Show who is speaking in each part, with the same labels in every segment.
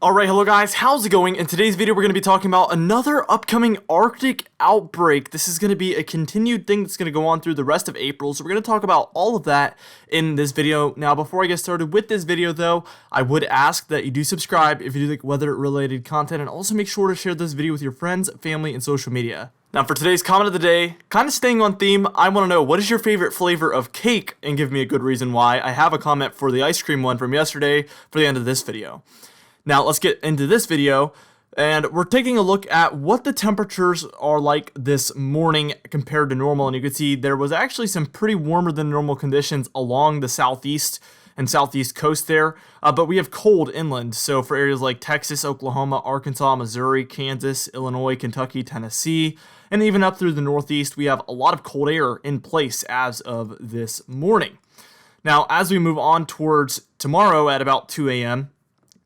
Speaker 1: Alright, hello guys, how's it going? In today's video, we're going to be talking about another upcoming Arctic outbreak. This is going to be a continued thing that's going to go on through the rest of April, so we're going to talk about all of that in this video. Now, before I get started with this video, though, I would ask that you do subscribe if you do like weather-related content, and also make sure to share this video with your friends, family, and social media. Now, for today's comment of the day, kind of staying on theme, I want to know, what is your favorite flavor of cake? And give me a good reason why. I have a comment for the ice cream one from yesterday for the end of this video. Now, let's get into this video, and we're taking a look at what the temperatures are like this morning compared to normal. And you can see there was actually some pretty warmer than normal conditions along the southeast and southeast coast there, but we have cold inland. So for areas like Texas, Oklahoma, Arkansas, Missouri, Kansas, Illinois, Kentucky, Tennessee, and even up through the northeast, we have a lot of cold air in place as of this morning. Now, as we move on towards tomorrow at about 2 a.m.,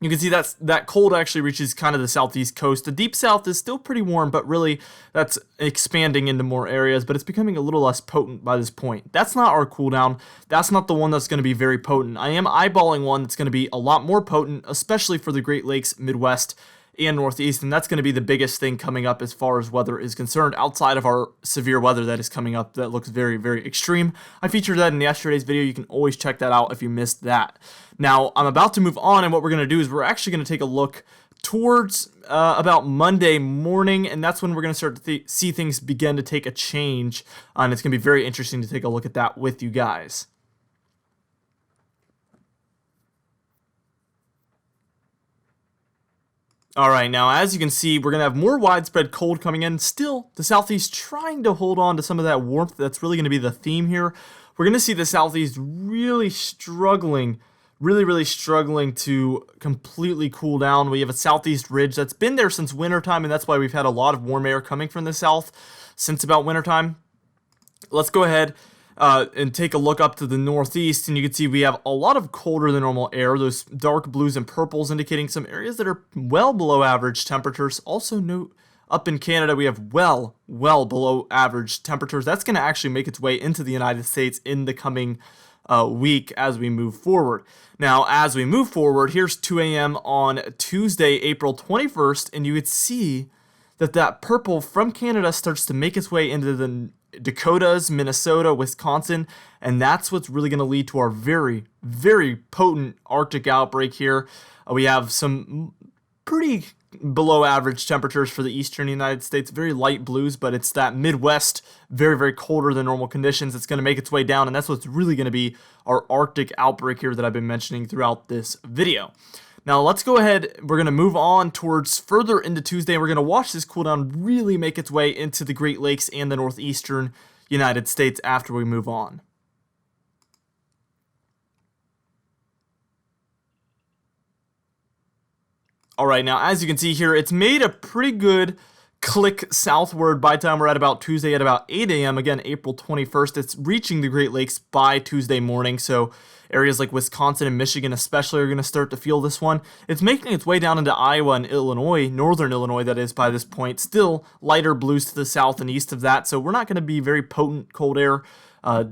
Speaker 1: you can see that cold actually reaches kind of the southeast coast. The deep south is still pretty warm, but really that's expanding into more areas, but it's becoming a little less potent by this point. That's not our cool down. That's not the one that's going to be very potent. I am eyeballing one that's going to be a lot more potent, especially for the Great Lakes, Midwest, and Northeast, and that's going to be the biggest thing coming up as far as weather is concerned, outside of our severe weather that is coming up that looks very, very extreme. I featured that in yesterday's video. You can always check that out if you missed that. Now, I'm about to move on, and what we're going to do is we're actually going to take a look towards about Monday morning, and that's when we're going to start to see things begin to take a change, and it's going to be very interesting to take a look at that with you guys. Alright, now as you can see, we're going to have more widespread cold coming in. Still, the southeast trying to hold on to some of that warmth. That's really going to be the theme here. We're going to see the southeast really struggling to completely cool down. We have a southeast ridge that's been there since wintertime, and that's why we've had a lot of warm air coming from the south since about wintertime. Let's go ahead and take a look up to the northeast, and you can see we have a lot of colder than normal air. Those dark blues and purples indicating some areas that are well below average temperatures. Also note, up in Canada, we have well below average temperatures. That's going to actually make its way into the United States in the coming week as we move forward. Now, as we move forward, here's 2 a.m. on Tuesday, April 21st, and you would see that purple from Canada starts to make its way into the Dakotas, Minnesota, Wisconsin, and that's what's really going to lead to our very, very potent Arctic outbreak here. We have some pretty below average temperatures for the eastern United States, very light blues, but it's that Midwest, very, very colder than normal conditions. It's going to make its way down, and that's what's really going to be our Arctic outbreak here that I've been mentioning throughout this video. Now, let's go ahead. We're going to move on towards further into Tuesday. We're going to watch this cool down really make its way into the Great Lakes and the northeastern United States after we move on. Alright, now as you can see here, it's made a pretty good click southward by the time we're at about Tuesday at about 8 a.m. Again, April 21st. It's reaching the Great Lakes by Tuesday morning, so areas like Wisconsin and Michigan especially are going to start to feel this one. It's making its way down into Iowa and Illinois, northern Illinois that is by this point. Still lighter blues to the south and east of that, so we're not going to be very potent cold air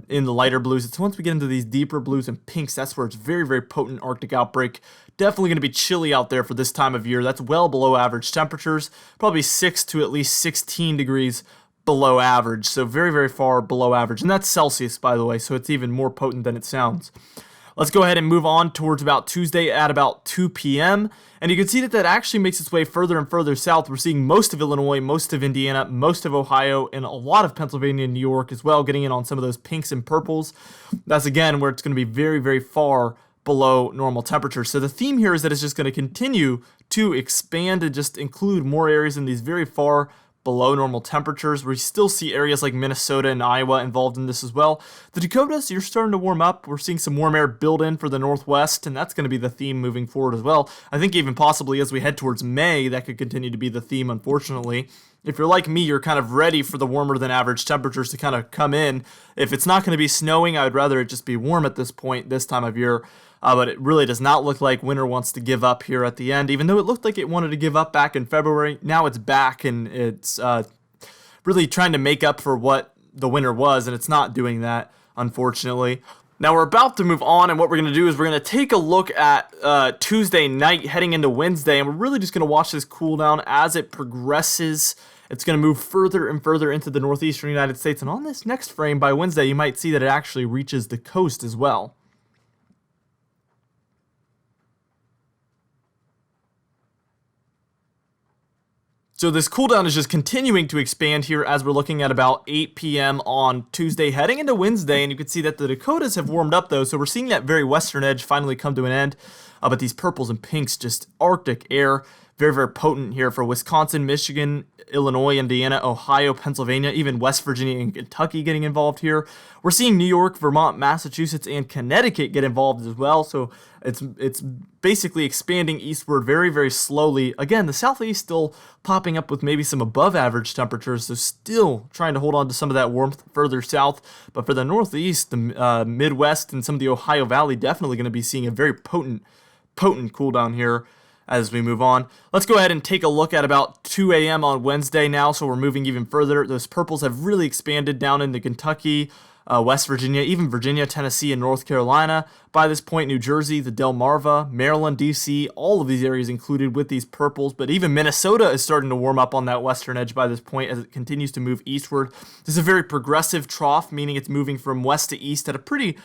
Speaker 1: in the lighter blues. It's once we get into these deeper blues and pinks, that's where it's very, very potent Arctic outbreak. Definitely going to be chilly out there for this time of year. That's well below average temperatures, probably 6 to at least 16 degrees below average, so very, very far below average. And that's Celsius, by the way, so it's even more potent than it sounds. Let's go ahead and move on towards about Tuesday at about 2 p.m. And you can see that actually makes its way further and further south. We're seeing most of Illinois, most of Indiana, most of Ohio, and a lot of Pennsylvania and New York as well, getting in on some of those pinks and purples. That's, again, where it's going to be very, very far below normal temperatures. So the theme here is that it's just going to continue to expand and just include more areas in these very far below normal temperatures. We still see areas like Minnesota and Iowa involved in this as well. The Dakotas, you're starting to warm up. We're seeing some warm air build in for the Northwest, and that's going to be the theme moving forward as well. I think even possibly as we head towards May, that could continue to be the theme, unfortunately. If you're like me, you're kind of ready for the warmer than average temperatures to kind of come in. If it's not going to be snowing, I would rather it just be warm at this point, this time of year. But it really does not look like winter wants to give up here at the end, even though it looked like it wanted to give up back in February. Now it's back, and it's really trying to make up for what the winter was, and it's not doing that, unfortunately. Now we're about to move on, and what we're going to do is we're going to take a look at Tuesday night heading into Wednesday, and we're really just going to watch this cool down as it progresses. It's going to move further and further into the northeastern United States, and on this next frame by Wednesday, you might see that it actually reaches the coast as well. So this cooldown is just continuing to expand here as we're looking at about 8 p.m. on Tuesday heading into Wednesday, and you can see that the Dakotas have warmed up though, so we're seeing that very western edge finally come to an end, but these purples and pinks, just Arctic air, very, very potent here for Wisconsin, Michigan, Illinois, Indiana, Ohio, Pennsylvania, even West Virginia and Kentucky getting involved here. We're seeing New York, Vermont, Massachusetts, and Connecticut get involved as well, so it's basically expanding eastward very, very slowly. Again, the southeast still popping up with maybe some above average temperatures, so still trying to hold on to some of that warmth further south. But for the northeast, the Midwest, and some of the Ohio Valley, definitely going to be seeing a very potent cool down here as we move on. Let's go ahead and take a look at about 2 a.m. on Wednesday now, so we're moving even further. Those purples have really expanded down into Kentucky, West Virginia, even Virginia, Tennessee, and North Carolina. By this point, New Jersey, the Delmarva, Maryland, D.C., all of these areas included with these purples, but even Minnesota is starting to warm up on that western edge by this point as it continues to move eastward. This is a very progressive trough, meaning it's moving from west to east at a pretty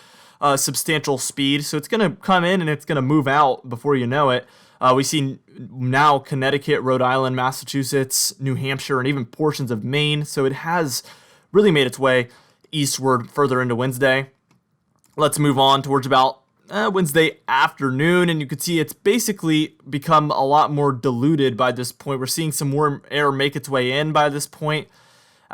Speaker 1: substantial speed, so it's going to come in and it's going to move out before you know it. We see now Connecticut, Rhode Island, Massachusetts, New Hampshire, and even portions of Maine. So it has really made its way eastward further into Wednesday. Let's move on towards about Wednesday afternoon, and you can see it's basically become a lot more diluted by this point. We're seeing some warm air make its way in by this point.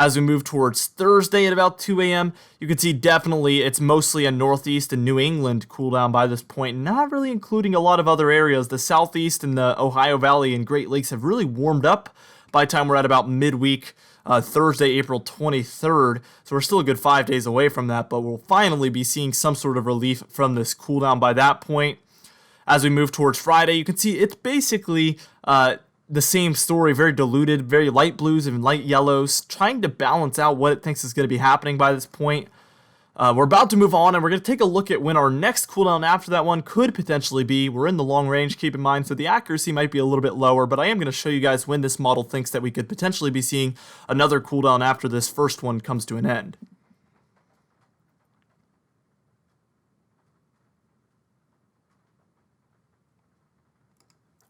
Speaker 1: As we move towards Thursday at about 2 a.m., you can see definitely it's mostly a northeast and New England cool down by this point, not really including a lot of other areas. The southeast and the Ohio Valley and Great Lakes have really warmed up by the time we're at about midweek, Thursday, April 23rd. So we're still a good 5 days away from that, but we'll finally be seeing some sort of relief from this cool down by that point. As we move towards Friday, you can see it's basically the same story, very diluted, very light blues and light yellows, trying to balance out what it thinks is going to be happening by this point. We're about to move on, and we're going to take a look at when our next cooldown after that one could potentially be. We're in the long range, keep in mind, so the accuracy might be a little bit lower, but I am going to show you guys when this model thinks that we could potentially be seeing another cooldown after this first one comes to an end.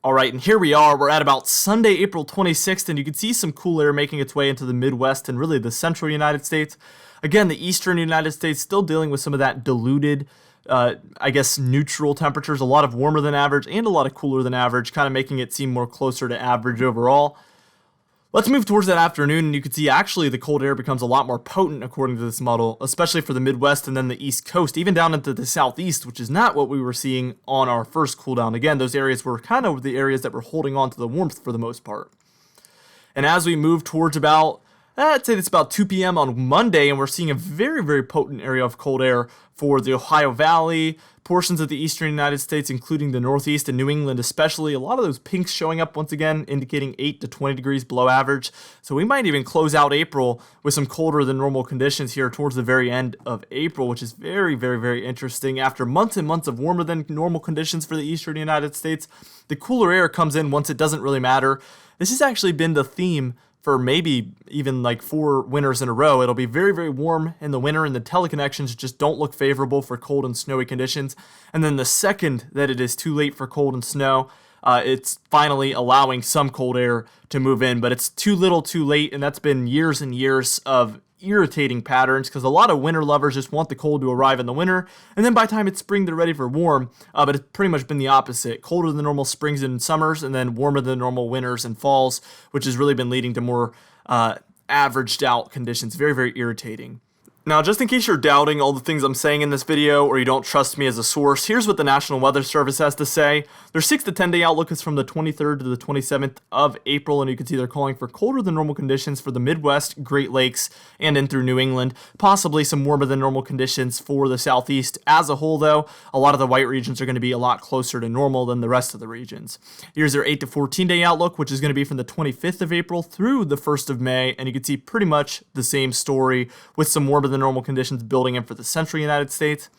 Speaker 1: All right, and here we are. We're at about Sunday, April 26th, and you can see some cool air making its way into the Midwest and really the central United States. Again, the eastern United States still dealing with some of that diluted, I guess, neutral temperatures, a lot of warmer than average and a lot of cooler than average, kind of making it seem more closer to average overall. Let's move towards that afternoon, and you can see actually the cold air becomes a lot more potent according to this model, especially for the Midwest and then the East Coast, even down into the Southeast, which is not what we were seeing on our first cooldown. Again, those areas were kind of the areas that were holding on to the warmth for the most part. And as we move towards about, I'd say it's about 2 p.m. on Monday, and we're seeing a very, very potent area of cold air for the Ohio Valley, portions of the eastern United States, including the Northeast and New England especially. A lot of those pinks showing up once again, indicating 8 to 20 degrees below average. So we might even close out April with some colder than normal conditions here towards the very end of April, which is very, very, very interesting. After months and months of warmer than normal conditions for the eastern United States, the cooler air comes in once it doesn't really matter. This has actually been the theme for maybe even like 4 winters in a row. It'll be very, very warm in the winter, and the teleconnections just don't look favorable for cold and snowy conditions. And then the second that it is too late for cold and snow, it's finally allowing some cold air to move in, but it's too little too late, and that's been years and years of irritating patterns because a lot of winter lovers just want the cold to arrive in the winter, and then by the time it's spring they're ready for warm, but it's pretty much been the opposite. Colder than normal springs and summers, and then warmer than normal winters and falls, which has really been leading to more averaged out conditions. Very, very irritating. Now, just in case you're doubting all the things I'm saying in this video, or you don't trust me as a source, here's what the National Weather Service has to say. Their 6 to 10 day outlook is from the 23rd to the 27th of April, and you can see they're calling for colder than normal conditions for the Midwest, Great Lakes, and in through New England. Possibly some warmer than normal conditions for the Southeast. As a whole, though, a lot of the white regions are going to be a lot closer to normal than the rest of the regions. Here's their 8 to 14 day outlook, which is going to be from the 25th of April through the 1st of May, and you can see pretty much the same story with some warmer than normal conditions building in for the central United States.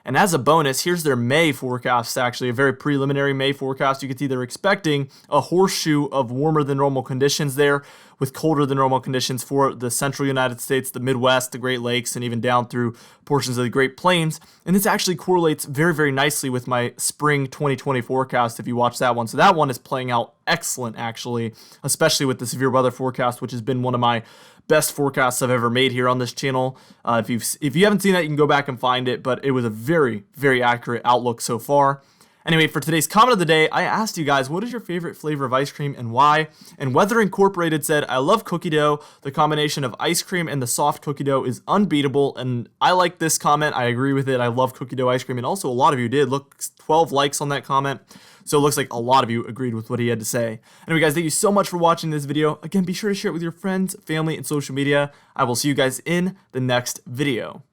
Speaker 1: And as a bonus, here's their May forecast, actually, a very preliminary May forecast. You can see they're expecting a horseshoe of warmer than normal conditions there, with colder than normal conditions for the central United States, the Midwest, the Great Lakes, and even down through portions of the Great Plains. And this actually correlates very, very nicely with my spring 2020 forecast if you watch that one. So that one is playing out excellent, actually, especially with the severe weather forecast, which has been one of my best forecasts I've ever made here on this channel. If you haven't seen that, you can go back and find it, but it was a very, very accurate outlook so far. Anyway, for today's comment of the day, I asked you guys, what is your favorite flavor of ice cream and why? And Weather Incorporated said, I love cookie dough. The combination of ice cream and the soft cookie dough is unbeatable. And I like this comment. I agree with it. I love cookie dough ice cream. And also a lot of you did. Look, 12 likes on that comment. So it looks like a lot of you agreed with what he had to say. Anyway, guys, thank you so much for watching this video. Again, be sure to share it with your friends, family, and social media. I will see you guys in the next video.